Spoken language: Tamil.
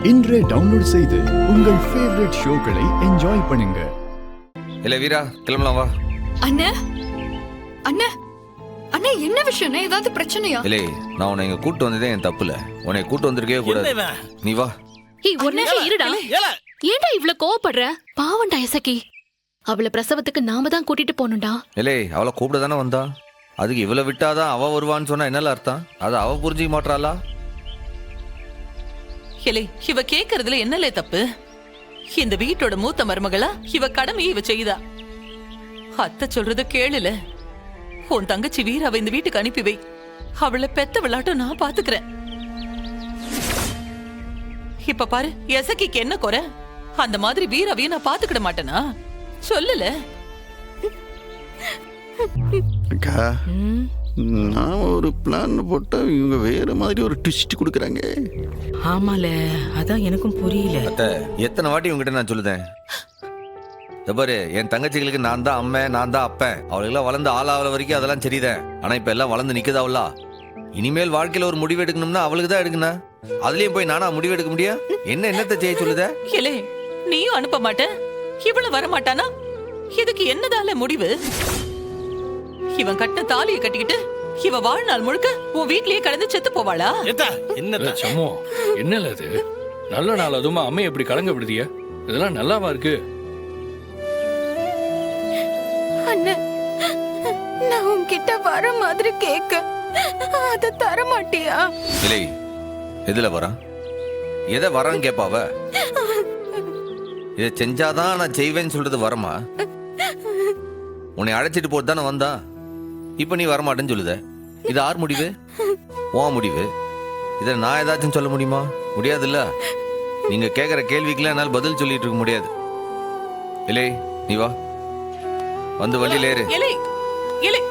இன்றே டவுன்லோட் செய்து உங்கள் ஃபேவரட் ஷோக்களை என்ஜாய் பண்ணுங்க. இல்ல வீரா, கிளம்பலாம் வா. அண்ணே அண்ணே அண்ணே, என்ன விஷயம்? ஏதாவது பிரச்சனையா? இல்ல, நான் உன்னை இங்க கூட்டு வந்ததே என் தப்புல. உன்னை கூட்டு வந்திருக்கவே கூடாது. நீ வா. ஏய், ஒரு நிமிஷம் இருடா. ஏன்டா இவ்ளோ கோவப்படுற? பாவம்டா எசக்கி. அவளை பிரசவத்துக்கு நாம தான் கூட்டிட்டு போகணும்டா. இல்லே, அவளை கூப்பிட தானே வந்தா. அதுக்கு இவளை விட்டாதான் அவ வருவான்னு சொன்னா என்னல அர்த்தம்? அது அவ புரிஞ்சிக்க மாட்டாளா? இல்லை, இவ கேக்குறதுல என்னலே தப்பு? இந்த வீட்டோட மூத்த மருமகளா இவ கடமையை இவ செய்தா. அத்தை சொல்றத கேளுல. உன் தங்கச்சி வீராவை இந்த வீட்டுக்கு அனுப்பி வை. அவளை பெத்த விளையாட்டும் நான் பாத்துக்கிறேன். இப்ப பாரு, எசக்கிக்கு என்ன குறை? அந்த மாதிரி வீராவையும் நான் பாத்துக்கிட மாட்டேனா? சொல்லல. அக்கா, நான் ஒரு பிளான் போட்டா இவங்க வேற மாதிரி ஒரு ட்விஸ்ட் கொடுக்குறாங்க. ஆமால, அதான் எனக்கும் புரியல. அத்தை, எத்தனை வாட்டி உங்ககிட்ட நான் சொல்லுதேன். பாரு, என் தங்கச்சிகளுக்கு நான் தான் அம்மா, நான் தான் அப்பேன். அவளுக்கெல்லாம் வளர்ந்து ஆளாவல வரைக்கும் அதெல்லாம் சரிதான். ஆனா இப்ப எல்லாம் வளர்ந்து நிக்குதாவல்ல. இனிமேல் வாழ்க்கையில ஒரு முடிவு எடுக்கணும்னா அவளுக்கு தான் எடுக்கணும். அதுலயும் போய் நானா முடிவு எடுக்க முடியும்? என்னத்தை செய்ய சொல்லுத? ஏலே, நீயும் அனுப்ப மாட்ட, இவள வர மாட்டானா? இதுக்கு என்னதால முடிவு? இவன் கட்ட தாலியை கட்டிக்கிட்டு இவ வாழ்நாள் முழுக்க உன் வீட்லயே கடந்து செத்து போவாளா? என்ன சம்மோ, என்னல இது? நல்ல நாள் அதுமா அம்மையை எப்படி கலங்க விடுதிய? இதெல்லாம் நல்லாவா இருக்கு? அண்ணே, நான் உன்கிட்ட வர மாதிரி கேக்க, அத தர மாட்டியா? இல்லை, எதுல வரான்? எதை வரான்னு கேப்பாவ? இதை செஞ்சாதான் நான் செய்வேன்னு சொல்றது வரமா? உன்னை அழைச்சிட்டு போட்டு தானே வந்தா. இப்ப நீ வரமாட்டேன்னு சொல்லுத. இது யார் முடிவு? உன் முடிவு. இதை நான் ஏதாச்சும் சொல்ல முடியுமா? முடியாதுல்ல. நீங்க கேட்கிற கேள்விக்கெல்லாம் என்னால் பதில் சொல்லிட்டு இருக்க முடியாது. இல்லை, நீ வா, வந்து வண்டியில ஏறு. இலை, இலை.